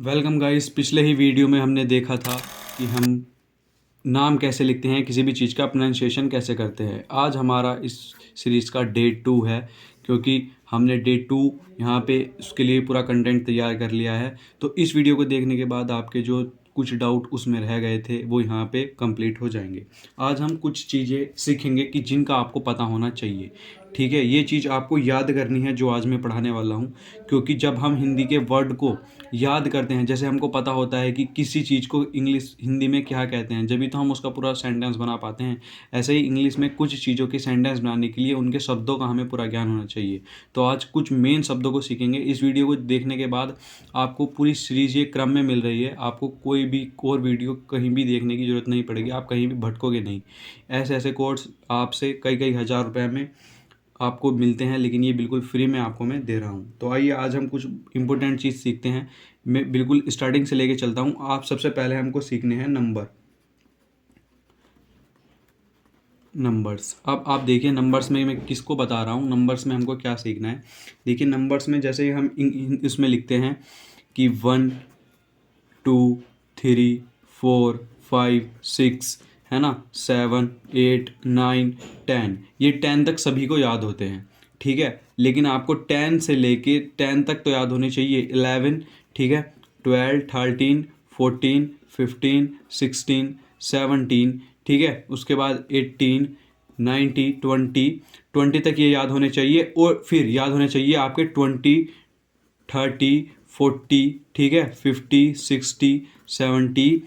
Welcome guys. पिछले ही video में हमने देखा था कि हम नाम कैसे लिखते हैं, किसी भी चीज़ का प्रोनाउंसिएशन कैसे करते हैं। आज हमारा इस सीरीज़ का डे 2 है, क्योंकि हमने डे 2 यहाँ पे उसके लिए पूरा कंटेंट तैयार कर लिया है। तो इस वीडियो को देखने के बाद आपके जो कुछ डाउट उसमें रह गए थे वो यहाँ पे कंप्लीट हो जाएंगे। आज हम कुछ चीज़ें सीखेंगे कि जिनका आपको पता होना चाहिए। ठीक है, ये चीज़ आपको याद करनी है जो आज मैं पढ़ाने वाला हूँ, क्योंकि जब हम हिंदी के वर्ड को याद करते हैं, जैसे हमको पता होता है कि किसी चीज़ को इंग्लिश हिंदी में क्या कहते हैं, जब भी तो हम उसका पूरा सेंटेंस बना पाते हैं। ऐसे ही इंग्लिश में कुछ चीज़ों के सेंटेंस बनाने के लिए उनके शब्दों का हमें पूरा ज्ञान होना चाहिए। तो आज कुछ मेन शब्दों को सीखेंगे। इस वीडियो को देखने के बाद आपको पूरी सीरीज ये क्रम में मिल रही है, आपको कोई भी और वीडियो कहीं भी देखने की ज़रूरत नहीं पड़ेगी, आप कहीं भी भटकोगे नहीं। ऐसे ऐसे कोर्स आपसे कई कई हज़ार रुपए में आपको मिलते हैं, लेकिन ये बिल्कुल फ्री में आपको मैं दे रहा हूँ। तो आइए आज हम कुछ इंपॉर्टेंट चीज़ सीखते हैं। मैं बिल्कुल स्टार्टिंग से लेके चलता हूँ। आप सबसे पहले हमको सीखने हैं नंबर्स। अब आप देखिए, नंबर्स में मैं किसको बता रहा हूँ, नंबर्स में हमको क्या सीखना है। देखिए, नंबर्स में जैसे हम इसमें लिखते हैं कि 1 2 3 4 5 6, है ना, 7 8 9 10। ये 10 तक सभी को याद होते हैं, ठीक है। लेकिन आपको 10 से लेके 10 तक तो याद होने चाहिए। 11, ठीक है, 12 13 14 15 16 17, ठीक है। उसके बाद 18 19 20 तक ये याद होने चाहिए। और फिर याद होने चाहिए आपके 20 30 40, ठीक है, 50 60 70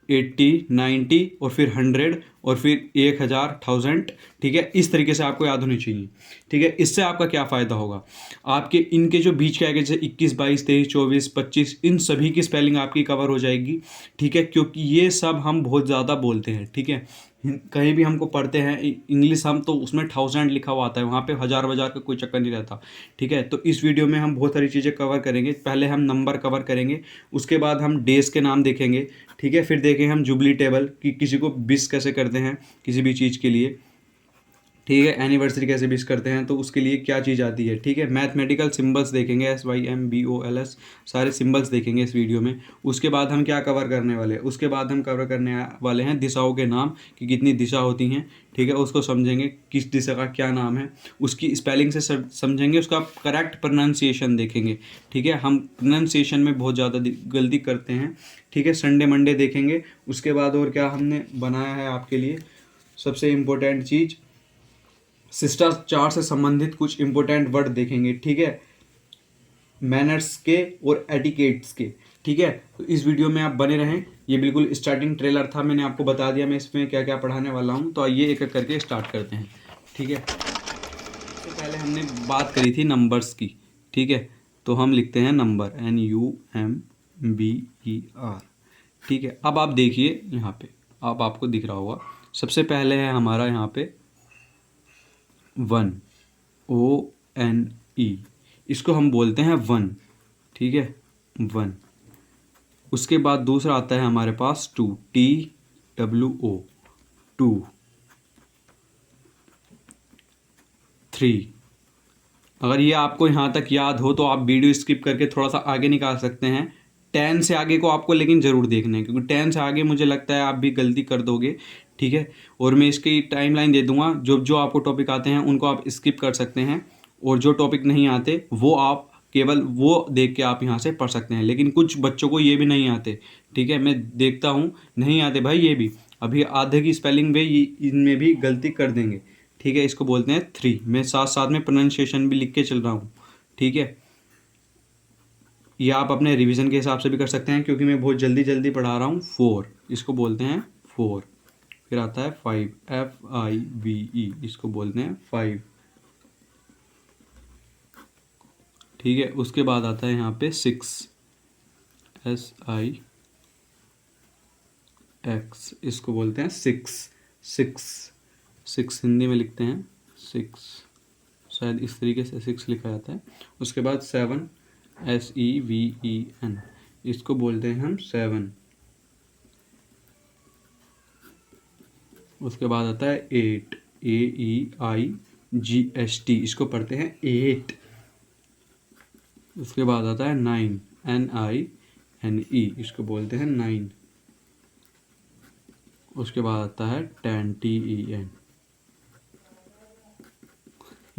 80 90 और फिर 100 और फिर 1000 1000, ठीक है। इस तरीके से आपको याद होनी चाहिए, ठीक है। इससे आपका क्या फ़ायदा होगा, आपके इनके जो बीच के आगे जैसे 21 22 23 24 25, इन सभी की स्पेलिंग आपकी कवर हो जाएगी, ठीक है। क्योंकि ये सब हम बहुत ज़्यादा बोलते हैं, ठीक है। कहीं भी हमको पढ़ते हैं इंग्लिश, हम तो उसमें 1000 लिखा हुआ आता है, वहाँ पे हज़ार वज़ार का कोई चक्कर नहीं रहता, ठीक है। तो इस वीडियो में हम बहुत सारी चीज़ें कवर करेंगे। पहले हम नंबर कवर करेंगे, उसके बाद हम डेज के नाम देखेंगे, ठीक है। फिर देखेंगे हम जुबली टेबल कि किसी को विश कैसे करते हैं किसी भी चीज़ के लिए, ठीक है। एनिवर्सरी कैसे विश करते हैं तो उसके लिए क्या चीज़ आती है, ठीक है। मैथमेटिकल सिंबल्स देखेंगे, SYMBOLS, सारे सिंबल्स देखेंगे इस वीडियो में। उसके बाद हम क्या कवर करने वाले हैं, उसके बाद हम कवर करने वाले हैं दिशाओं के नाम कि कितनी दिशा होती हैं, ठीक है। उसको समझेंगे किस दिशा का क्या नाम है, उसकी स्पेलिंग से समझेंगे, उसका करेक्ट प्रोनाउंसिएशन देखेंगे, ठीक है। हम प्रोनाउंसिएशन में बहुत ज़्यादा गलती करते हैं, ठीक है। संडे मंडे देखेंगे। उसके बाद और क्या हमने बनाया है आपके लिए, सबसे इम्पोर्टेंट चीज़ शिष्टाचार से संबंधित कुछ इंपॉर्टेंट वर्ड देखेंगे, ठीक है, मैनर्स के और एटिकेट्स के, ठीक है। तो इस वीडियो में आप बने रहें। ये बिल्कुल स्टार्टिंग ट्रेलर था, मैंने आपको बता दिया मैं इसमें क्या क्या पढ़ाने वाला हूँ। तो आइए एक एक करके स्टार्ट करते हैं, ठीक है। सबसे पहले हमने बात करी थी नंबर्स की, ठीक है। तो हम लिखते हैं नंबर, NUMBER, ठीक है। अब आप देखिए यहाँ पे, अब आपको दिख रहा होगा, सबसे पहले है हमारा यहाँ पे 1, ONE, इसको हम बोलते हैं 1, ठीक है, 1। उसके बाद दूसरा आता है हमारे पास 2, TWO, 2। 3, अगर ये आपको यहाँ तक याद हो तो आप वीडियो स्किप करके थोड़ा सा आगे निकाल सकते हैं। 10 से आगे को आपको लेकिन ज़रूर देखना है, क्योंकि 10 से आगे मुझे लगता है आप भी गलती कर दोगे, ठीक है। और मैं इसकी टाइमलाइन दे दूंगा, जो जो आपको टॉपिक आते हैं उनको आप स्किप कर सकते हैं, और जो टॉपिक नहीं आते वो आप केवल वो देख के आप यहाँ से पढ़ सकते हैं। लेकिन कुछ बच्चों को ये भी नहीं आते, ठीक है, मैं देखता हूँ नहीं आते भाई, ये भी अभी आधे की स्पेलिंग वे इनमें भी गलती कर देंगे, ठीक है। इसको बोलते हैं 3। मैं साथ साथ में प्रोनाउंसिएशन भी लिख के चल रहा हूँ, ठीक है। ये आप अपने रिवीजन के हिसाब से भी कर सकते हैं, क्योंकि मैं बहुत जल्दी जल्दी पढ़ा रहा हूँ। 4, इसको बोलते हैं 4। फिर आता है 5, FIVE, इसको बोलते हैं 5, ठीक है। उसके बाद आता है यहाँ पे 6, SIX, इसको बोलते हैं 6, 6, 6 हिंदी में लिखते हैं 6, शायद इस तरीके से 6 लिखा जाता है। उसके बाद 7, SEVEN, इसको बोलते हैं हम 7। उसके बाद आता है 8, AEIGHT, इसको पढ़ते हैं 8। उसके बाद आता है 9, NE, इसको बोलते हैं 9। उसके बाद आता है 10, TEN।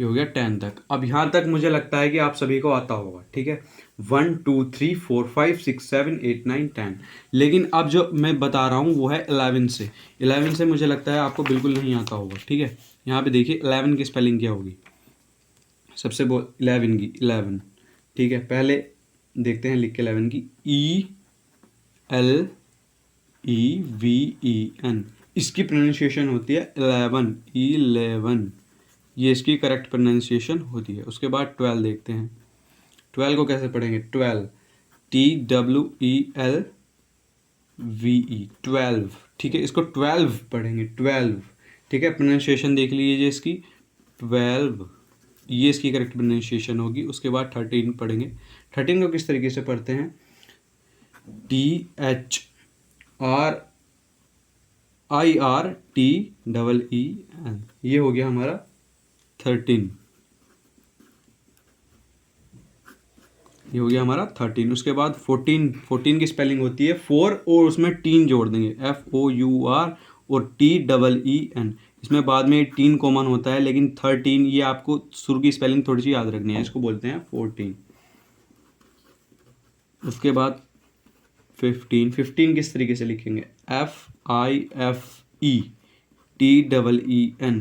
ये हो गया 10 तक। अब यहाँ तक मुझे लगता है कि आप सभी को आता होगा, ठीक है। 1 2 3 4 5 6 7 8 9 10। लेकिन अब जो मैं बता रहा हूँ वो है 11 से। 11 से मुझे लगता है आपको बिल्कुल नहीं आता होगा, ठीक है। यहाँ पे देखिए 11 की स्पेलिंग क्या होगी। सबसे 11 की 11, ठीक है। पहले देखते हैं लिख के 11 की, ELEVEN। इसकी प्रोनाउंसिएशन होती है 11, 11। ये इसकी करेक्ट प्रोनाउंसिएशन होती है। उसके बाद 12 देखते हैं। 12 को कैसे पढ़ेंगे? 12, TWELVE, 12, ठीक है। इसको 12 पढ़ेंगे, 12, ठीक है। प्रोनाउंसिएशन देख लीजिए इसकी, 12, ये इसकी करेक्ट प्रोनाउंसिएशन होगी। उसके बाद 13 पढ़ेंगे। 13 को किस तरीके से पढ़ते हैं? THRIRTEEN। ये हो गया हमारा 13। ये हो गया हमारा 13। उसके बाद 14 की स्पेलिंग होती है 4 और उसमें टीन जोड़ देंगे, FOUR और TEEN। इसमें बाद में टीन कॉमन होता है, लेकिन 13 ये आपको शुरू की स्पेलिंग थोड़ी सी याद रखनी है। इसको बोलते हैं 14। उसके बाद 15 किस तरीके से लिखेंगे? FIFETEEN।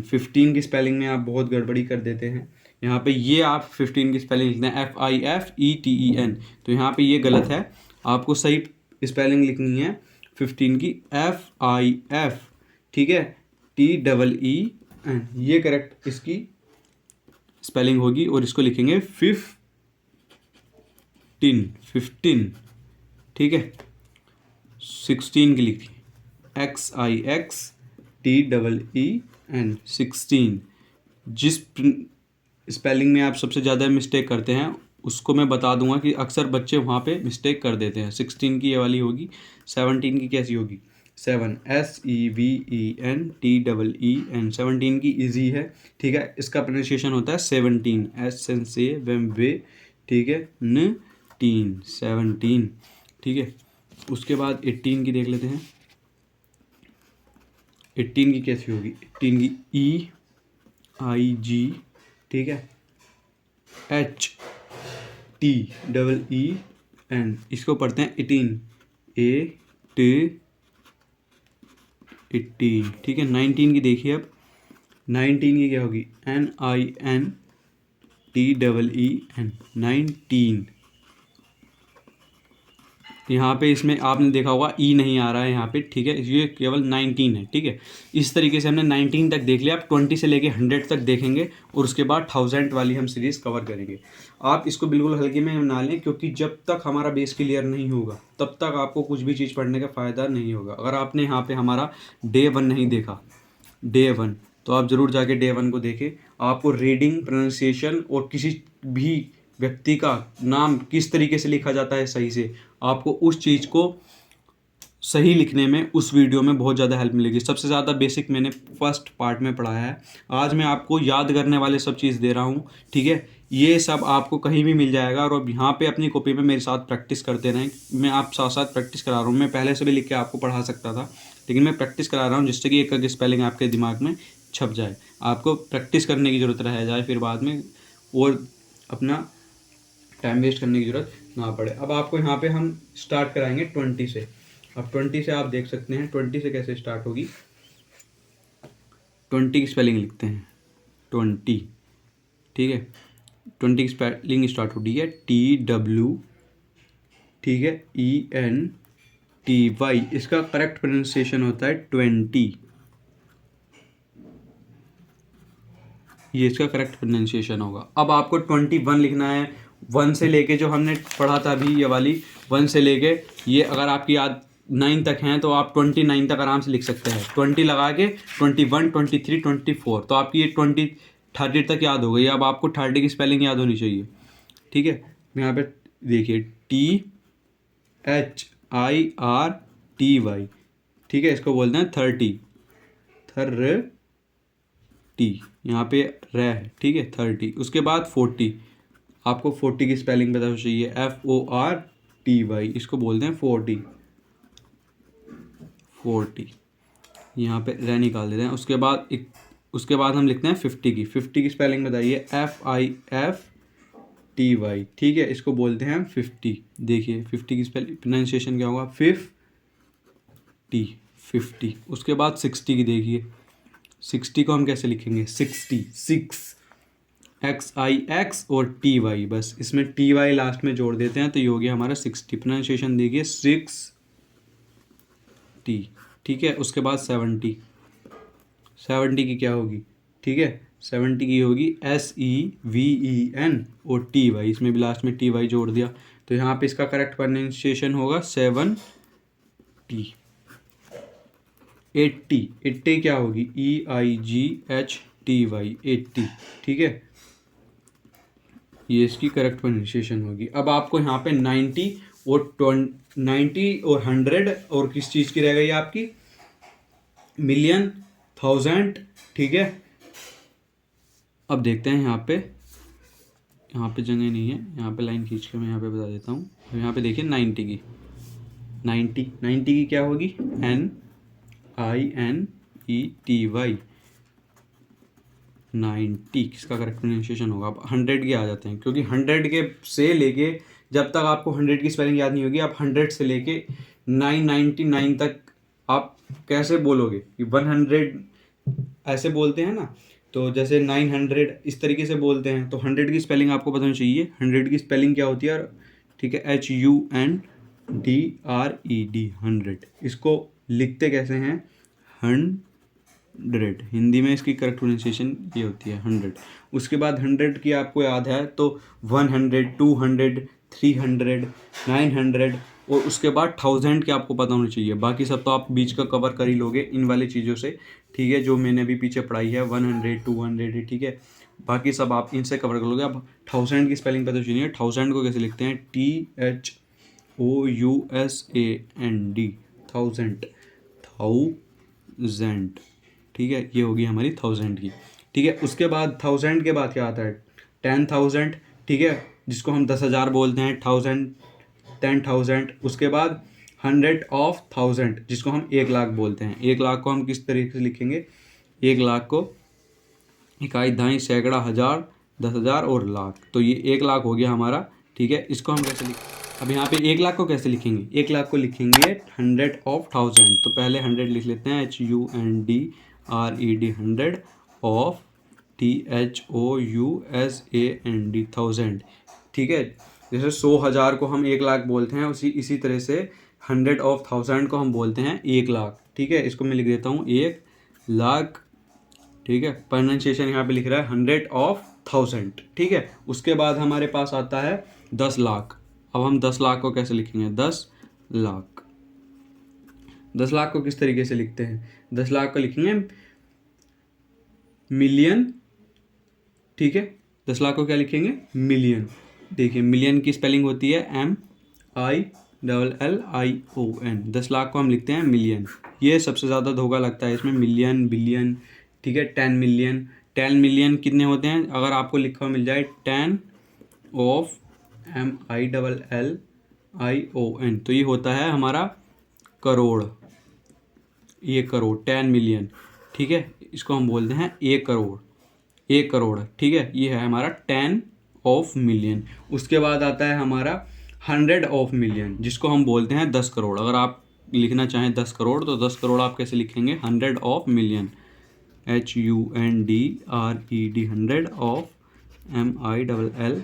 15 की स्पेलिंग में आप बहुत गड़बड़ी कर देते हैं। यहाँ पे ये आप 15 की स्पेलिंग लिखते हैं FIFETEN, तो यहाँ पे ये गलत है। आपको सही स्पेलिंग लिखनी है 15 की, FIF, ठीक है, TEEN। ये करेक्ट इसकी स्पेलिंग होगी। और इसको लिखेंगे 15, ठीक है। 16 की लिखी, XIXTEEN, 16। जिस स्पेलिंग में आप सबसे ज़्यादा मिस्टेक करते हैं उसको मैं बता दूंगा कि अक्सर बच्चे वहाँ पे मिस्टेक कर देते हैं। 16 की ये वाली होगी। 17 की कैसी होगी? 7, SEVENTEEN। 17 की इजी है, ठीक है। इसका प्रोनाउंसिएशन होता है 17, SNCE, ठीक है, न टीन, 17, ठीक है। उसके बाद 18 की देख लेते हैं। 18 की कैसी होगी? 18 की EIG, ठीक है, HTEEN। इसको पढ़ते हैं 18, 18, ठीक है। 19 की देखिए। अब 19 की क्या होगी? NINTEEN, 19। यहाँ पे इसमें आपने देखा होगा ई नहीं आ रहा है यहाँ पे, ठीक है। ये केवल 19 है, ठीक है। इस तरीके से हमने 19 तक देख लिया। आप 20 से लेके 100 तक देखेंगे और उसके बाद 1000 वाली हम सीरीज़ कवर करेंगे। आप इसको बिल्कुल हल्के में ना लें, क्योंकि जब तक हमारा बेस क्लियर नहीं होगा तब तक आपको कुछ भी चीज़ पढ़ने का फ़ायदा नहीं होगा। अगर आपने यहाँ पर हमारा Day 1 नहीं देखा, Day 1, तो आप ज़रूर जाके Day 1 को देखें। आपको रीडिंग, प्रोनाउंसिएशन और किसी भी व्यक्ति का नाम किस तरीके से लिखा जाता है सही से, आपको उस चीज़ को सही लिखने में उस वीडियो में बहुत ज़्यादा हेल्प मिलेगी। सबसे ज़्यादा बेसिक मैंने फर्स्ट पार्ट में पढ़ाया है। आज मैं आपको याद करने वाले सब चीज़ दे रहा हूँ, ठीक है। ये सब आपको कहीं भी मिल जाएगा। और अब यहाँ पे अपनी कॉपी में मेरे साथ प्रैक्टिस करते रहें। मैं आप साथ साथ प्रैक्टिस करा रहा हूँ। मैं पहले से भी लिख के आपको पढ़ा सकता था, लेकिन मैं प्रैक्टिस करा रहा हूँ जिससे कि एक एक स्पेलिंग आपके दिमाग में छप जाए। आपको प्रैक्टिस करने की ज़रूरत रह जाए फिर बाद में, और अपना टाइम वेस्ट करने की ज़रूरत ना पड़े। अब आपको यहाँ पे हम स्टार्ट कराएंगे 20 से। अब 20 से आप देख सकते हैं 20 से कैसे स्टार्ट होगी। 20 की स्पेलिंग लिखते हैं 20, ठीक है। 20 की स्पेलिंग स्टार्ट होती है TW, ठीक है, ENTY। इसका करेक्ट प्रोनाउंसिएशन होता है 20। ये इसका करेक्ट प्रोनाउंसिएशन होगा। अब आपको 21 लिखना है। 1 से लेके जो हमने पढ़ा था अभी ये वाली, 1 से लेके ये अगर आपकी याद 9 तक हैं तो आप 29 तक आराम से लिख सकते हैं। 20 लगा के 21, 23, 24, तो आपकी ये 30 तक याद हो गई। अब आपको 30 की स्पेलिंग याद होनी चाहिए, ठीक है। यहाँ पे देखिए THIRTY, ठीक है। इसको बोलते हैं 30, यहाँ पे रह है, ठीक है, 30। उसके बाद 40, आपको 40 की स्पेलिंग पता चाहिए, FOR TY, इसको बोलते हैं 40, यहाँ पे रह निकाल देते हैं। उसके बाद हम लिखते हैं 50 की स्पेलिंग बताइए, FIFTY, ठीक है, इसको बोलते हैं हम 50। देखिए 50 की स्पेलिंग प्रोनाउंसिएशन क्या होगा, 50। उसके बाद 60 की देखिए, 60 को हम कैसे लिखेंगे, 6 XIX और TY, बस इसमें TY लास्ट में जोड़ देते हैं तो ये हो गया हमारा 60। प्रोनाउंसिएशन देखिए 6T, ठीक है। उसके बाद 70 की क्या होगी, ठीक है, 70 की होगी SEVEN और TY, इसमें भी लास्ट में TY जोड़ दिया तो यहाँ पे इसका करेक्ट प्रोनाउंसिएशन होगा 7T। 80 क्या होगी, EIGHTY, 80, ठीक है, ये इसकी करेक्ट प्रोनाउंसिएशन होगी। अब आपको यहाँ पे 90 और 100 और किस चीज़ की रह गई आपकी, मिलियन, 1000, ठीक है। अब देखते हैं यहाँ पे जगह नहीं है, यहाँ पे लाइन खींच के मैं यहाँ पे बता देता हूँ। तो यहाँ पे देखिए 90 की क्या होगी, NINETY, 90, किसका करेक्ट प्रोनाउंसिएशन होगा। अब 100 के आ जाते हैं, क्योंकि 100 के से लेके जब तक आपको 100 की स्पेलिंग याद नहीं होगी, आप 100 से लेके 999 तक आप कैसे बोलोगे कि 100 ऐसे बोलते हैं ना, तो जैसे 900 इस तरीके से बोलते हैं, तो 100 की स्पेलिंग आपको पता होनी चाहिए। 100 की स्पेलिंग क्या होती है, ठीक है, HUNDRED, 100। इसको लिखते कैसे हैं, 100, हिंदी में इसकी करेक्ट प्रोनाउंसिएशन ये होती है 100। उसके बाद 100 की आपको याद है तो 100, 200, 300, 900 और उसके बाद 1000 की आपको पता होना चाहिए। बाकी सब तो आप बीच का कवर कर ही लोगे इन वाली चीज़ों से, ठीक है, जो मैंने अभी पीछे पढ़ाई है, 100, 200, ठीक है, बाकी सब आप इनसे कवर कर लोगे। अब 1000 की स्पेलिंग पता चाहिए। 1000 को कैसे लिखते हैं, THOUSAND, 1000, ठीक है, ये होगी हमारी 1000 की, ठीक है। उसके बाद 1000 के बाद क्या आता है, 10,000, ठीक है, जिसको हम 10,000 बोलते हैं, 10,000। उसके बाद 100 of 1000, जिसको हम 1,00,000 बोलते हैं। 1,00,000 को हम किस तरीके से लिखेंगे, 1,00,000 को इकाई, दहाई, सैकड़ा, हज़ार, 10,000 और लाख, तो ये 1,00,000 हो गया हमारा, ठीक है। इसको हम कैसे अब यहाँ पे 1,00,000 को कैसे लिखेंगे, 1,00,000 को लिखेंगे 100 of 1000, तो पहले 100 लिख लेते हैं, HUNDRED, 100 of THOUSAND, 1000, ठीक है। जैसे 100,000 को हम 1,00,000 बोलते हैं, इसी तरह से 100 of 1000 को हम बोलते हैं 1,00,000, ठीक है। इसको मैं लिख देता हूँ 1,00,000, ठीक है। प्रोनाउंसिएशन यहाँ पे लिख रहा है 100 of 1000, ठीक है। उसके बाद हमारे पास आता है 10 लाख। अब हम 10 लाख को कैसे लिखेंगे, 10 लाख को किस तरीके से लिखते हैं, 10 लाख को लिखेंगे मिलियन, ठीक है। 10 लाख को क्या लिखेंगे, मिलियन। देखिए मिलियन की स्पेलिंग होती है MILLION, 10 लाख को हम लिखते हैं मिलियन। ये सबसे ज़्यादा धोखा लगता है इसमें, मिलियन, बिलियन, ठीक है। 10 मिलियन, 10 मिलियन कितने होते हैं, अगर आपको लिखा मिल जाए 10 of MILLION, तो ये होता है हमारा करोड़, ये करोड़, 10 मिलियन, ठीक है। इसको हम बोलते हैं 1 करोड़, ठीक है, ये है हमारा 10 of मिलियन। उसके बाद आता है हमारा 100 of मिलियन, जिसको हम बोलते हैं 10 करोड़। अगर आप लिखना चाहें 10 करोड़, तो 10 करोड़ आप कैसे लिखेंगे, 100 of million, HUNDRED, 100 of MILLION,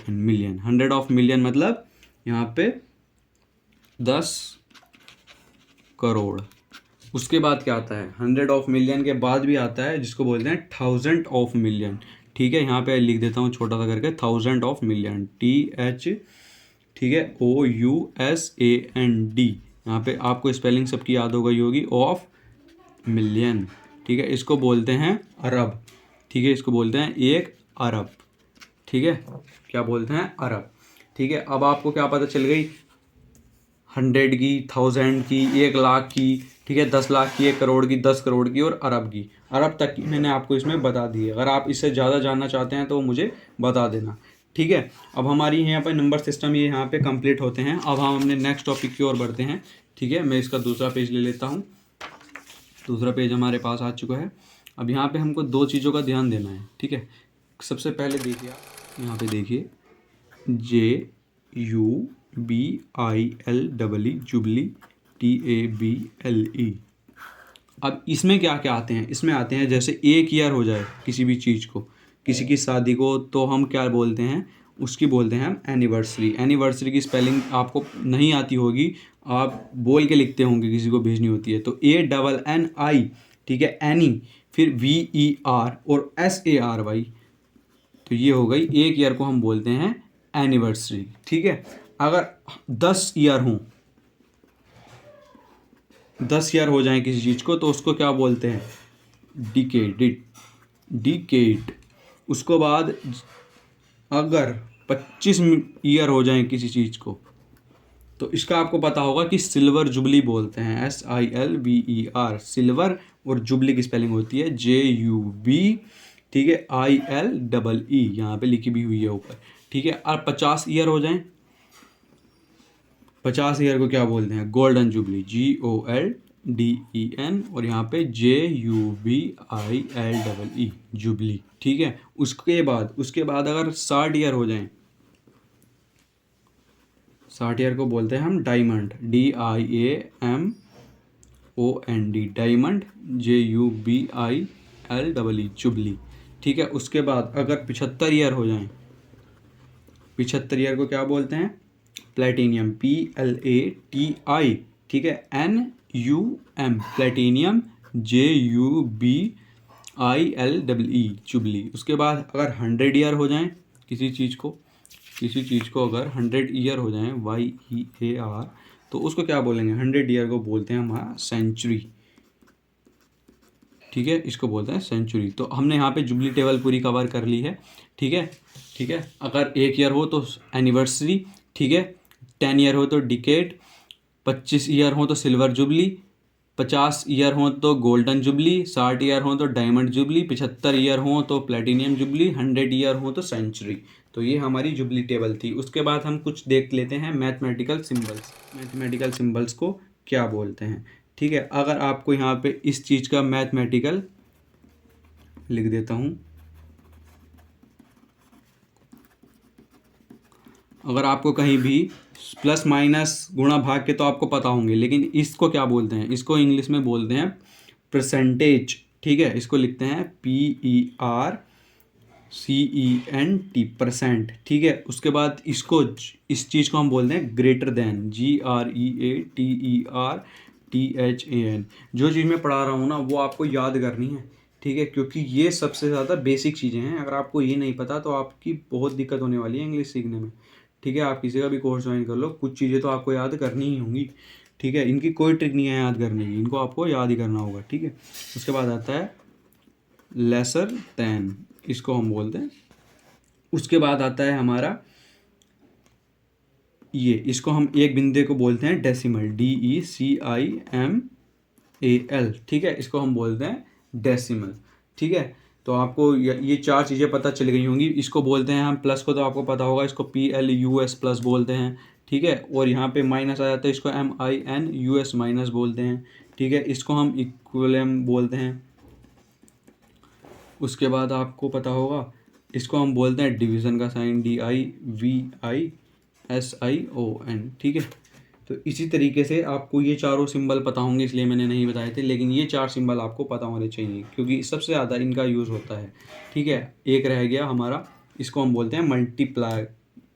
million. 100 of million मतलब यहाँ पे 10 करोड़। उसके बाद क्या आता है, 100 of मिलियन के बाद भी आता है जिसको बोलते हैं 1000 of मिलियन, ठीक है। यहाँ पे लिख देता हूँ छोटा सा करके, 1000 of मिलियन, TH, ठीक है, OUSAND। यहाँ पे आपको स्पेलिंग सबकी याद हो गई होगी, ऑफ मिलियन, ठीक है। इसको बोलते हैं अरब, ठीक है, इसको बोलते हैं 1 अरब, ठीक है, क्या बोलते हैं, अरब, ठीक है। अब आपको क्या पता चल गई, 100 की, 1000 की, 1,00,000 की, ठीक है, 10 लाख की, 1 करोड़ की, 10 करोड़ की और अरब की। अरब तक की मैंने आपको इसमें बता दी है। अगर आप इससे ज़्यादा जानना चाहते हैं तो मुझे बता देना, ठीक है। अब हमारी यहाँ पर नंबर सिस्टम ये यहाँ पे कंप्लीट होते हैं। अब हम अपने नेक्स्ट टॉपिक की ओर बढ़ते हैं। ठीक है, मैं इसका दूसरा पेज ले लेता हूँ। दूसरा पेज हमारे पास आ चुका है। अब यहाँ पे हमको दो चीज़ों का ध्यान देना है। ठीक है, सबसे पहले देखिए आप यहाँ पे देखिए JUBILE जुबली TABLE। अब इसमें क्या क्या आते हैं, इसमें आते हैं जैसे एक ईयर हो जाए किसी भी चीज़ को, किसी की शादी को, तो हम क्या बोलते हैं, उसकी बोलते हैं हम एनिवर्सरी। एनिवर्सरी की स्पेलिंग आपको नहीं आती होगी, आप बोल के लिखते होंगे, किसी को भेजनी होती है तो ANNI। ठीक है, एनी, फिर VER और SARY। तो ये हो गई, एक ईयर को हम बोलते हैं एनिवर्सरी। ठीक है, अगर 10 ईयर हों, 10 ईयर हो जाए किसी चीज़ को, तो उसको क्या बोलते हैं, डिकेड। उसको बाद अगर 25 ईयर हो जाए किसी चीज़ को, तो इसका आपको पता होगा कि सिल्वर जुबली बोलते हैं, SILVER। सिल्वर और जुबली की स्पेलिंग होती है JUB। ठीक है, ILEE यहाँ पे लिखी भी हुई है ऊपर। ठीक है, और 50 ईयर हो जाएं, 50 ईयर को क्या बोलते हैं, गोल्डन जुबली, GOLDEN, और यहाँ पे JUBILEE जुबली। ठीक है, उसके बाद अगर 60 ईयर हो जाएं, 60 ईयर को बोलते हैं हम diamond, DIAMOND, diamond, JUBILEE jubilee. ठीक है, उसके बाद अगर 75 ईयर हो जाएं, 75 ईयर को क्या बोलते हैं, प्लेटिनियम, PLATI। ठीक है, NUM, प्लेटिनियम, JUBILEE जुबली। उसके बाद अगर 100 ईयर हो जाएं किसी चीज़ को अगर 100 ईयर हो जाएं, YEAR, तो उसको क्या बोलेंगे, 100 ईयर को बोलते हैं हमारा सेंचुरी। ठीक है, इसको बोलते हैं सेंचुरी। तो हमने यहाँ पे जुबली टेबल पूरी कवर कर ली है। ठीक है, अगर 1 ईयर हो तो एनिवर्सरी। ठीक है, 10 ईयर हो तो डिकेड, 25 ईयर हो तो सिल्वर जुबली, 50 ईयर हो तो गोल्डन जुबली, 60 ईयर हो तो डायमंड जुबली, 75 ईयर हो तो प्लेटिनियम जुबली, 100 ईयर हो तो सेंचुरी। तो ये हमारी जुबली टेबल थी। उसके बाद हम कुछ देख लेते हैं मैथमेटिकल सिंबल्स को क्या बोलते हैं। ठीक है, अगर आपको यहाँ पे इस चीज़ का मैथमेटिकल लिख देता हूँ, अगर आपको कहीं भी प्लस माइनस गुणा भाग के तो आपको पता होंगे, लेकिन इसको क्या बोलते हैं, इसको इंग्लिश में बोलते हैं परसेंटेज। ठीक है, इसको लिखते हैं PERCENT, परसेंट। ठीक है, उसके बाद इस चीज़ को हम बोलते हैं ग्रेटर देन, GREATERTHAN। जो चीज़ मैं पढ़ा रहा हूँ ना, वो आपको याद करनी है। ठीक है, क्योंकि ये सबसे ज़्यादा बेसिक चीज़ें हैं। अगर आपको ये नहीं पता तो आपकी बहुत दिक्कत होने वाली है इंग्लिश सीखने में। ठीक है, आप किसी का भी कोर्स ज्वाइन कर लो, कुछ चीज़ें तो आपको याद करनी ही होंगी। ठीक है, इनकी कोई ट्रिक नहीं है याद करने की, इनको आपको याद ही करना होगा। ठीक है, उसके बाद आता है लेसर दैन, इसको हम बोलते हैं। उसके बाद आता है हमारा ये, इसको हम एक बिंदु को बोलते हैं डेसिमल, DECIMAL। ठीक है, इसको हम बोलते हैं डेसिमल। ठीक है, तो आपको ये चार चीज़ें पता चल गई होंगी। इसको बोलते हैं हम प्लस को, तो आपको पता होगा, इसको PLUS प्लस बोलते हैं। ठीक है, और यहाँ पे माइनस आ जाता है, इसको MINUS माइनस बोलते हैं। ठीक है, इसको हम इक्विलिब्रियम बोलते हैं। उसके बाद आपको पता होगा, इसको हम बोलते हैं डिवीज़न का साइन, DIVISION। ठीक है, तो इसी तरीके से आपको ये चारों सिंबल पता होंगे, इसलिए मैंने नहीं बताए थे, लेकिन ये 4 सिंबल आपको पता होने चाहिए क्योंकि सबसे ज़्यादा इनका यूज़ होता है। ठीक है, एक रह गया हमारा, इसको हम बोलते हैं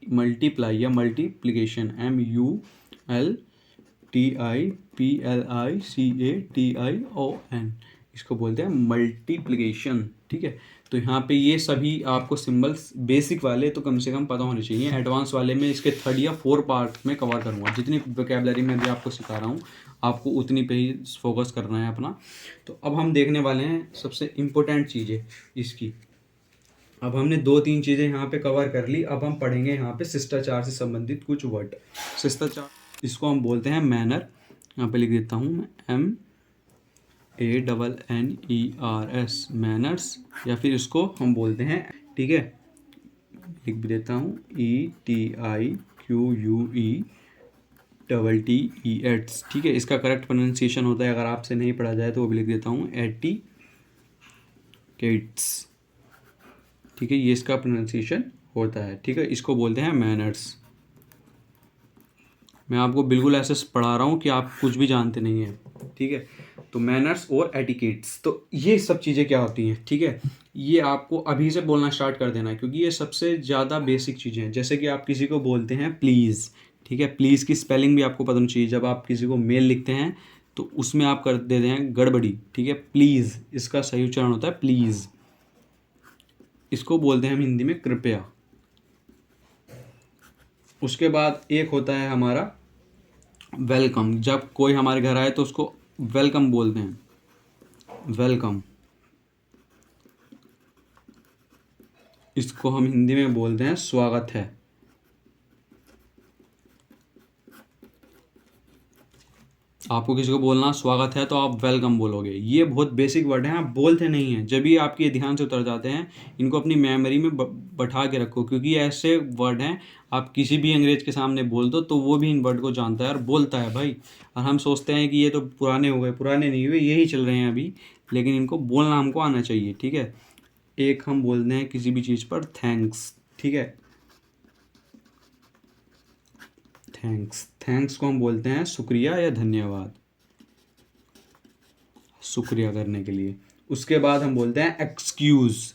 मल्टीप्लाई या मल्टीप्लिकेशन, MULTIPLICATION, इसको बोलते हैं मल्टीप्लिकेशन। ठीक है, तो यहाँ पे ये सभी आपको सिंबल्स बेसिक वाले तो कम से कम पता होने चाहिए। एडवांस वाले में इसके 3rd या 4th पार्ट में कवर करूँगा। जितनी वोकैबुलरी मैं भी आपको सिखा रहा हूँ, आपको उतनी पे ही फोकस करना है अपना। तो अब हम देखने वाले हैं सबसे इम्पोर्टेंट चीज़ें इसकी। अब हमने 2-3 चीज़ें यहाँ पे कवर कर ली। अब हम पढ़ेंगे यहाँ पे शिष्टाचार से संबंधित कुछ वर्ड। शिष्टाचार, इसको हम बोलते हैं मैनर। यहाँ पे लिख देता हूँ मैं, MANNERS, मैनर्स, या फिर इसको हम बोलते हैं। ठीक है, लिख भी देता हूँ, ETIQUETTEATS, ठीक है। इसका करेक्ट प्रोनाउंसिएशन होता है, अगर आपसे नहीं पढ़ा जाए तो वो भी लिख देता हूँ, एटिकेट्स, ठीक है। ये इसका प्रोनाउंसिएशन होता है, ठीक है। इसको बोलते हैं मैनर्स। मैं आपको बिल्कुल ऐसे पढ़ा रहा हूँ कि आप कुछ भी जानते नहीं हैं, ठीक है। तो मैनर्स और एटिकेट्स, तो ये सब चीज़ें क्या होती हैं, ठीक है। ये आपको अभी से बोलना स्टार्ट कर देना है, क्योंकि ये सबसे ज़्यादा बेसिक चीज़ें हैं। जैसे कि आप किसी को बोलते हैं प्लीज़, ठीक है। प्लीज़ की स्पेलिंग भी आपको पता होनी चाहिए। जब आप किसी को मेल लिखते हैं तो उसमें आप कर देते हैं गड़बड़ी, ठीक है। प्लीज़, इसका सही उच्चारण होता है प्लीज़। इसको बोलते हैं हम हिंदी में कृपया। उसके बाद एक होता है हमारा वेलकम। जब कोई हमारे घर आए तो उसको वेलकम बोलते हैं, वेलकम। इसको हम हिंदी में बोलते हैं स्वागत है। आपको किसी को बोलना स्वागत है तो आप वेलकम बोलोगे। ये बहुत बेसिक वर्ड हैं, आप बोलते नहीं हैं। जब भी आपके ये ध्यान से उतर जाते हैं, इनको अपनी मेमोरी में बैठा के रखो, क्योंकि ऐसे वर्ड हैं आप किसी भी अंग्रेज के सामने बोल दो तो वो भी इन वर्ड को जानता है और बोलता है भाई। और हम सोचते हैं कि ये तो पुराने हो गए, पुराने नहीं हुए, यही चल रहे हैं अभी, लेकिन इनको बोलना हमको आना चाहिए, ठीक है। एक हम बोलते हैं किसी भी चीज़ पर थैंक्स, ठीक है। थैंक्स, थैंक्स को हम बोलते हैं शुक्रिया या धन्यवाद, शुक्रिया करने के लिए। उसके बाद हम बोलते हैं एक्सक्यूज़,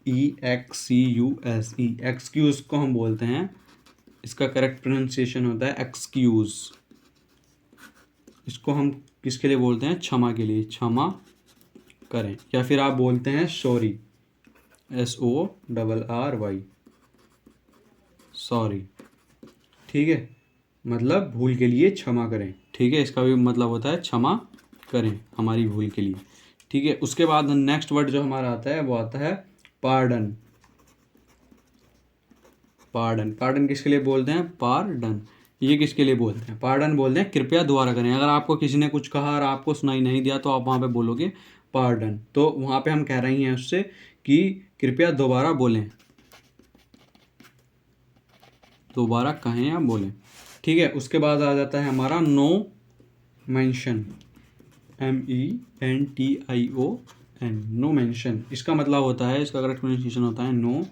EXCUSE, एक्सक्यूज़ को हम बोलते हैं, इसका करेक्ट प्रोनाउंसिएशन होता है एक्सक्यूज़। इसको हम किसके लिए बोलते हैं, क्षमा के लिए, क्षमा करें। या फिर आप बोलते हैं सॉरी, SORRY, सॉरी, ठीक है। मतलब भूल के लिए क्षमा करें, ठीक है। इसका भी मतलब होता है क्षमा करें हमारी भूल के लिए, ठीक है। उसके बाद नेक्स्ट वर्ड जो हमारा आता है वो आता है पार्डन। पार्डन, पार्डन किसके लिए बोलते हैं, पार्डन। ये किसके लिए बोलते हैं, पार्डन बोलते हैं कृपया दोबारा करें। अगर आपको किसी ने कुछ कहा और आपको सुनाई नहीं दिया तो आप वहाँ पे बोलोगे पार्डन। तो वहाँ पे हम कह रही हैं उससे कि कृपया दोबारा बोलें, दोबारा कहें या बोलें, ठीक है। उसके बाद आ जाता है हमारा no mention, MENTION, no mention. इसका मतलब होता है, इसका करेक्ट प्रोनाउंसिएशन होता है नो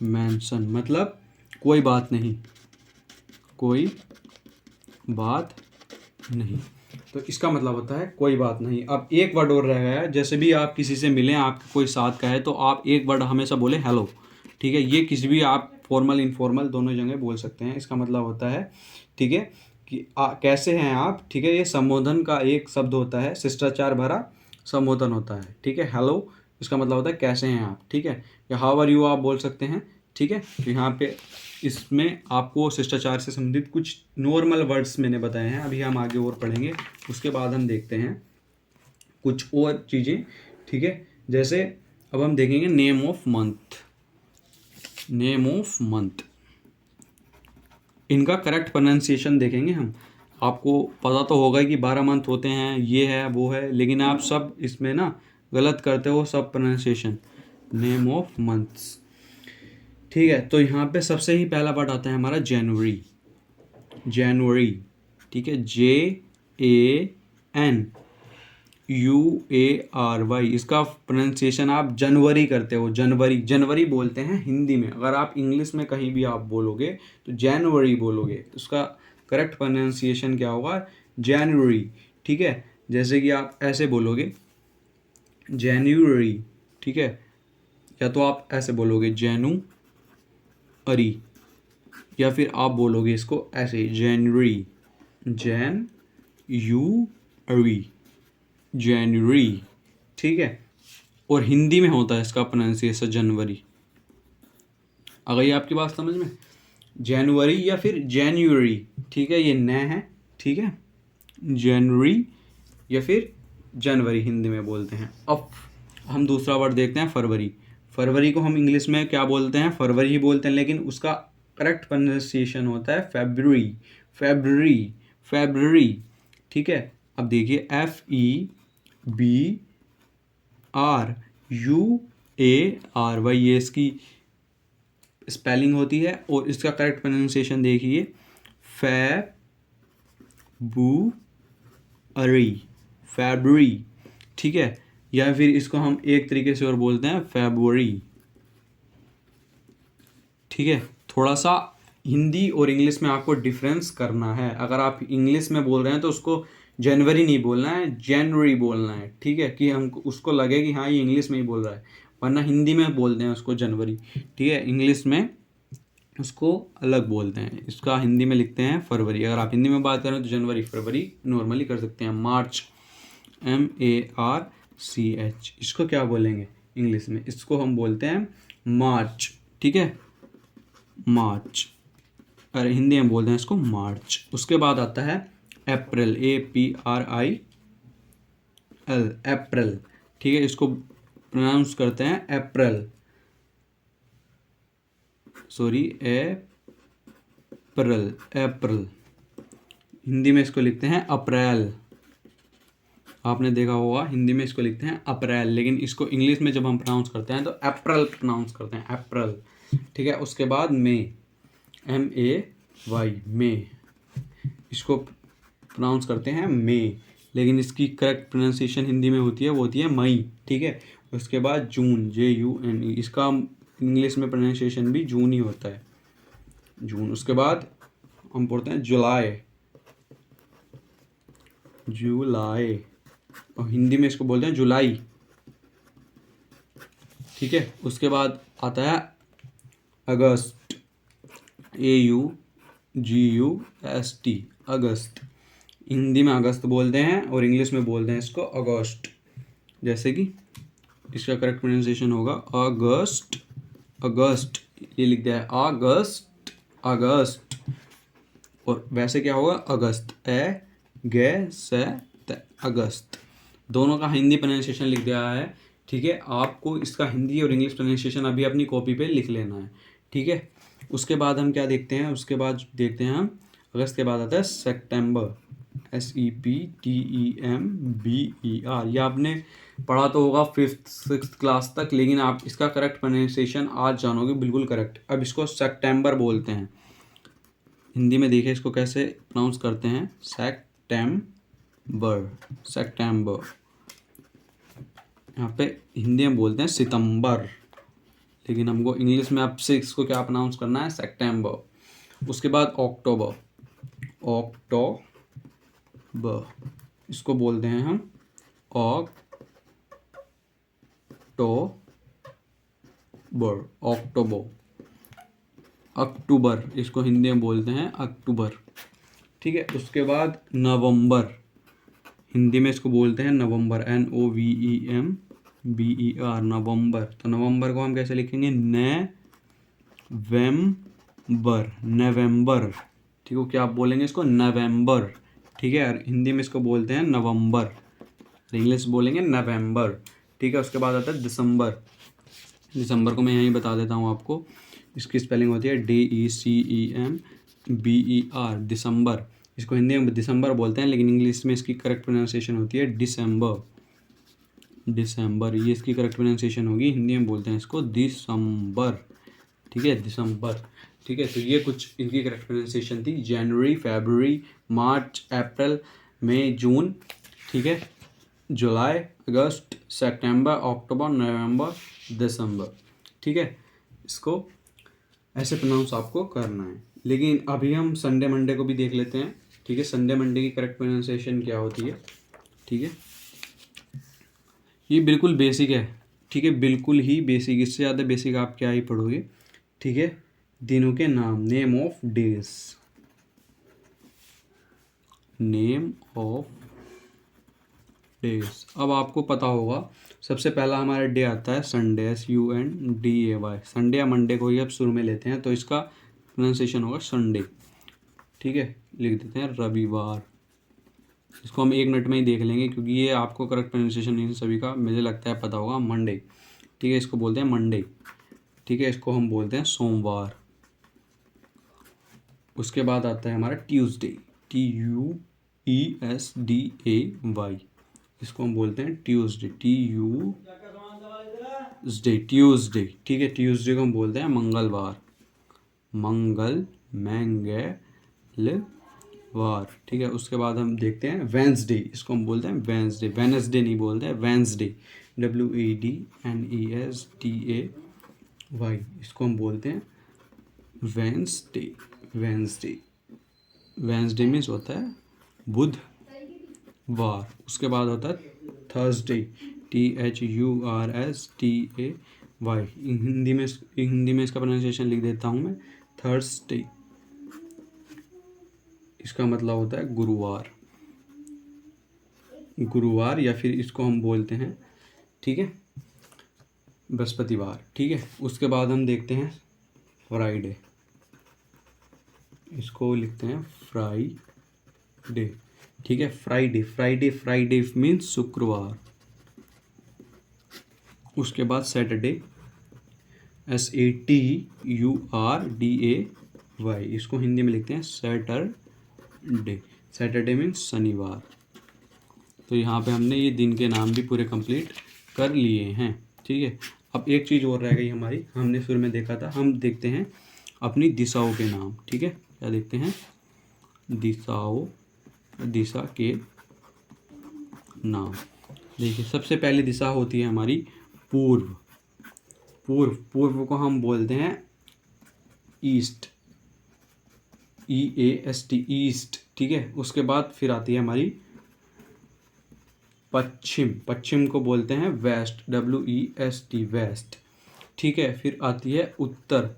मेंशन, मतलब कोई बात नहीं, कोई बात नहीं। तो इसका मतलब होता है कोई बात नहीं। अब एक वर्ड और रह गया है, जैसे भी आप किसी से मिलें, आपको कोई साथ का है तो आप एक वर्ड हमेशा बोले हेलो, ठीक है। ये किसी भी आप फॉर्मल इनफॉर्मल दोनों जगह बोल सकते हैं। इसका मतलब होता है, ठीक है, कि कैसे हैं आप, ठीक है। ये संबोधन का एक शब्द होता है, शिष्टाचार भरा संबोधन होता है, ठीक है। हेलो, इसका मतलब होता है कैसे हैं आप, ठीक है। या हाउ आर यू आप बोल सकते हैं, ठीक है। तो यहाँ पे इसमें आपको शिष्टाचार से संबंधित कुछ नॉर्मल वर्ड्स मैंने बताए हैं, अभी हम आगे और पढ़ेंगे। उसके बाद हम देखते हैं कुछ और चीज़ें, ठीक है। जैसे अब हम देखेंगे name of month, name of month, इनका करेक्ट प्रोनाउंसिएशन देखेंगे हम। आपको पता तो होगा कि 12 मंथ होते हैं, ये है वो है, लेकिन आप सब इसमें ना गलत करते हो सब प्रोनाउंसिएशन। नेम ऑफ मंथ्स, ठीक है। तो यहाँ पे सबसे ही पहला वर्ड आता है हमारा जनवरी, जनवरी, ठीक है। JANUARY, इसका प्रोनाउंसिएशन आप जनवरी करते हो, जनवरी, जनवरी बोलते हैं हिंदी में। अगर आप इंग्लिश में कहीं भी आप बोलोगे तो जनवरी बोलोगे, तो उसका करेक्ट प्रोनाउंसिएशन क्या होगा, जनवरी, ठीक है। जैसे कि आप ऐसे बोलोगे जनवरी, ठीक है, या तो आप ऐसे बोलोगे जनवरी, या फिर आप बोलोगे इसको ऐसे जनवरी, जनवरी, जनवरी, ठीक है। और हिंदी में होता है इसका प्रोनाउंसिएशन जनवरी। आ गई आपकी बात समझ में, जनवरी या फिर जनवरी, ठीक है। ये न है, ठीक है, जनवरी या फिर जनवरी हिंदी में बोलते हैं। अब हम दूसरा वर्ड देखते हैं फरवरी। फरवरी को हम इंग्लिश में क्या बोलते हैं, फरवरी ही बोलते हैं, लेकिन उसका करेक्ट प्रोनाउंसिएशन होता है फेब्रुअरी, फेब्रुअरी, फेब्रुअरी, ठीक है। अब देखिए FEBRUARY, ये इसकी स्पेलिंग होती है और इसका करेक्ट प्रोनाउंसिएशन देखिए, फेब्रुअरी, फेब्रुअरी, ठीक है। या फिर इसको हम एक तरीके से और बोलते हैं फेब्रुअरी, ठीक है। थोड़ा सा हिंदी और इंग्लिश में आपको डिफरेंस करना है। अगर आप इंग्लिश में बोल रहे हैं तो उसको जनवरी नहीं बोलना है, जनवरी बोलना है, ठीक है, कि हमको उसको लगे कि हाँ ये इंग्लिश में ही बोल रहा है, वरना हिंदी में बोलते हैं उसको जनवरी, ठीक है। इंग्लिश में उसको अलग बोलते हैं, इसका हिंदी में लिखते हैं फरवरी। अगर आप हिंदी में बात करें तो जनवरी, फरवरी नॉर्मली कर सकते हैं। मार्च, MARCH, इसको क्या बोलेंगे इंग्लिश में, इसको हम बोलते हैं मार्च, ठीक है, मार्च। अरे हिंदी में बोलते हैं इसको मार्च। उसके बाद आता है अप्रैल, APRIL, अप्रैल, ठीक है, इसको प्रोनाउंस करते हैं अप्रैल, सॉरी अप्रैल, अप्रैल। हिंदी में इसको लिखते हैं अप्रैल, आपने देखा होगा हिंदी में इसको लिखते हैं अप्रैल, लेकिन इसको इंग्लिश में जब हम प्रोनाउंस करते हैं तो अप्रैल प्रोनाउंस करते हैं, अप्रैल, ठीक है। उसके बाद मई, MAY, मई, इसको प्रोनाउंस करते हैं मई, लेकिन इसकी करेक्ट प्रोनाउंसिएशन हिंदी में होती है, वो होती है मई, ठीक है। उसके बाद जून, JUNE, इसका इंग्लिश में प्रोनाउंसिएशन भी जून ही होता है, जून। उसके बाद हम पढ़ते हैं जुलाई, जुलाई, और हिंदी में इसको बोलते हैं जुलाई, ठीक है। उसके बाद आता है अगस्त, AUGUST, अगस्त, हिंदी में अगस्त बोलते हैं और इंग्लिश में बोलते हैं इसको अगस्त। जैसे कि इसका करेक्ट प्रोनाउंसिएशन होगा अगस्त, अगस्त, ये लिख दिया है अगस्त, अगस्त। और वैसे क्या होगा अगस्त, अगस्त, दोनों का हिंदी प्रोनाउंसिएशन लिख दिया है, ठीक है। आपको इसका हिंदी और इंग्लिश प्रोनाउंसिएशन अभी अपनी कॉपी पे लिख लेना है, ठीक है। उसके बाद हम क्या देखते हैं, उसके बाद देखते हैं हम अगस्त के बाद आता है सितंबर, SEPTEMBER। ये आपने पढ़ा तो होगा 5th 6th क्लास तक, लेकिन आप इसका करेक्ट प्रोनाउंसिएशन आज जानोगे बिल्कुल करेक्ट। अब इसको सितंबर बोलते हैं, हिंदी में देखिए इसको कैसे प्रोनाउंस करते हैं, सितंबर, सितंबर। यहाँ पे हिंदी में बोलते हैं सितंबर, लेकिन हमको इंग्लिश में अब से इसको क्या प्रोनाउंस करना है, सितंबर। उसके बाद अक्टूबर, अक्टूबर, इसको बोलते हैं हम अक्टूबर, अक्टूबर, अक्टूबर, इसको हिंदी में बोलते हैं अक्टूबर, ठीक है। उसके बाद नवंबर, हिंदी में इसको बोलते हैं नवंबर, NOVEMBER, नवंबर। तो नवंबर को हम कैसे लिखेंगे, नवंबर, नवंबर, ठीक है। क्या आप बोलेंगे इसको नवंबर, ठीक है। और हिंदी में इसको बोलते हैं नवंबर, इंग्लिश बोलेंगे नवंबर, ठीक है। उसके बाद आता है दिसंबर, दिसंबर को मैं यहीं बता देता हूँ आपको, इसकी स्पेलिंग होती है DECEMBER, दिसंबर। इसको हिंदी में दिसंबर बोलते हैं, लेकिन इंग्लिश में इसकी करेक्ट प्रोनाउंसिएशन होती है दिसंबर, दिसंबर, ये इसकी करेक्ट प्रोनाउंसिएशन होगी, हिंदी में बोलते हैं इसको दिसंबर, ठीक है, दिसंबर, ठीक है। तो ये कुछ इनकी करेक्ट प्रोनाउंसिएशन थी, जनवरी, फरवरी, मार्च, अप्रैल, मई, जून, ठीक है, जुलाई, अगस्त, सितंबर, अक्टूबर, नवंबर, दिसंबर, ठीक है। इसको ऐसे प्रोनाउंस आपको करना है। लेकिन अभी हम संडे मंडे को भी देख लेते हैं, ठीक है। संडे मंडे की करेक्ट प्रोनाउंसिएशन क्या होती है, ठीक है। ये बिल्कुल बेसिक है, ठीक है, बिल्कुल ही बेसिक, इससे ज़्यादा बेसिक आप क्या ही पढ़ोगे, ठीक है। दिनों के नाम, name of days, name of days. अब आपको पता होगा सबसे पहला हमारा डे आता है संडे, SUNDAY, संडे या मंडे को ही अब शुरू में लेते हैं, तो इसका प्रोनाउंसिएशन होगा संडे, ठीक है। लिख देते हैं रविवार, इसको हम 1 मिनट में ही देख लेंगे क्योंकि ये आपको करेक्ट प्रोनाउंसिएशन नहीं सभी का मुझे लगता है पता होगा, मंडे, ठीक है, इसको बोलते हैं मंडे, ठीक है। इसको हम बोलते हैं सोमवार। उसके बाद आता है हमारा ट्यूसडे, TUESDAY, इसको हम बोलते हैं ट्यूसडे, ट्यूसडे, ट्यूसडे, ठीक है। ट्यूसडे को हम बोलते हैं मंगलवार, मंगल, मंगलवार। ठीक है, उसके बाद हम देखते हैं वेंसडे, इसको हम बोलते हैं वेंसडे, वेनसडे नहीं बोलते हैं, वेंसडे, WEDNESDAY, इसको हम बोलते हैं वेंसडे। वेंसडे, वेंसडे मीन्स होता है बुधवार। उसके बाद होता है थर्सडे, THURSDAY। हिंदी में इसका प्रोनाउंसिएशन लिख देता हूँ मैं, थर्सडे। इसका मतलब होता है गुरुवार, गुरुवार, या फिर इसको हम बोलते हैं, ठीक है, बृहस्पतिवार। ठीक है, उसके बाद हम देखते हैं फ्राइडे, इसको लिखते हैं फ्राइडे। ठीक है, फ्राइडे, फ्राइडे, फ्राइडे मीन्स शुक्रवार। उसके बाद सैटरडे, SATURDAY, इसको हिंदी में लिखते हैं सैटरडे। सैटरडे मीन्स शनिवार। तो यहाँ पे हमने ये दिन के नाम भी पूरे कंप्लीट कर लिए हैं। ठीक है, अब एक चीज़ और रह गई हमारी, हमने शुरू में देखा था, हम देखते हैं अपनी दिशाओं के नाम। ठीक है, क्या देखते हैं, दिशाओं, दिशा के नाम। देखिए, सबसे पहली दिशा होती है हमारी पूर्व। पूर्व, पूर्व को हम बोलते हैं ईस्ट, EAST, ईस्ट। ठीक है, उसके बाद फिर आती है हमारी पश्चिम, पश्चिम को बोलते हैं वेस्ट, WEST, वेस्ट। ठीक है, फिर आती है उत्तर,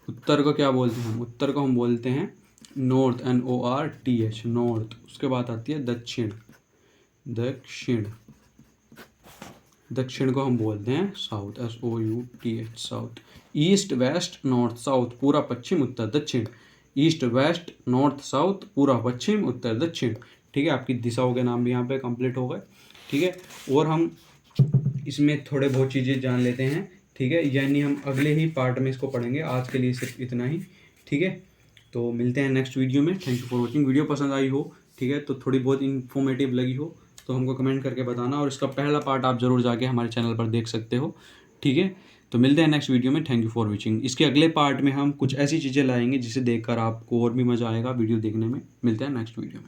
उत्तर को क्या बोलते हैं हम, उत्तर को हम बोलते हैं नॉर्थ, NORTH, नॉर्थ। उसके बाद आती है दक्षिण, दक्षिण, दक्षिण को हम बोलते हैं south, SOUTH, south. East, west, north, south, पूरा पश्चिम, उत्तर, दक्षिण। ईस्ट, वेस्ट, नॉर्थ, साउथ, पूरा पश्चिम, उत्तर, दक्षिण। ठीक है, आपकी दिशाओं के नाम भी यहाँ पे कंप्लीट हो गए। ठीक है, और हम इसमें थोड़े बहुत चीज़ें जान लेते हैं। ठीक है, यानी हम अगले ही पार्ट में इसको पढ़ेंगे। आज के लिए सिर्फ इतना ही। ठीक है, तो मिलते हैं नेक्स्ट वीडियो में। Thank you for watching. Video पसंद आई हो, ठीक है, तो थोड़ी बहुत इन्फॉर्मेटिव लगी हो तो हमको कमेंट करके बताना, और इसका पहला पार्ट आप ज़रूर जाके हमारे चैनल पर देख सकते हो। ठीक है, तो मिलते हैं नेक्स्ट वीडियो में। Thank you for watching. इसके अगले पार्ट में हम कुछ ऐसी चीज़ें लाएंगे जिसे देखकर आपको और भी मज़ा आएगा वीडियो देखने में। मिलते हैं नेक्स्ट वीडियो में।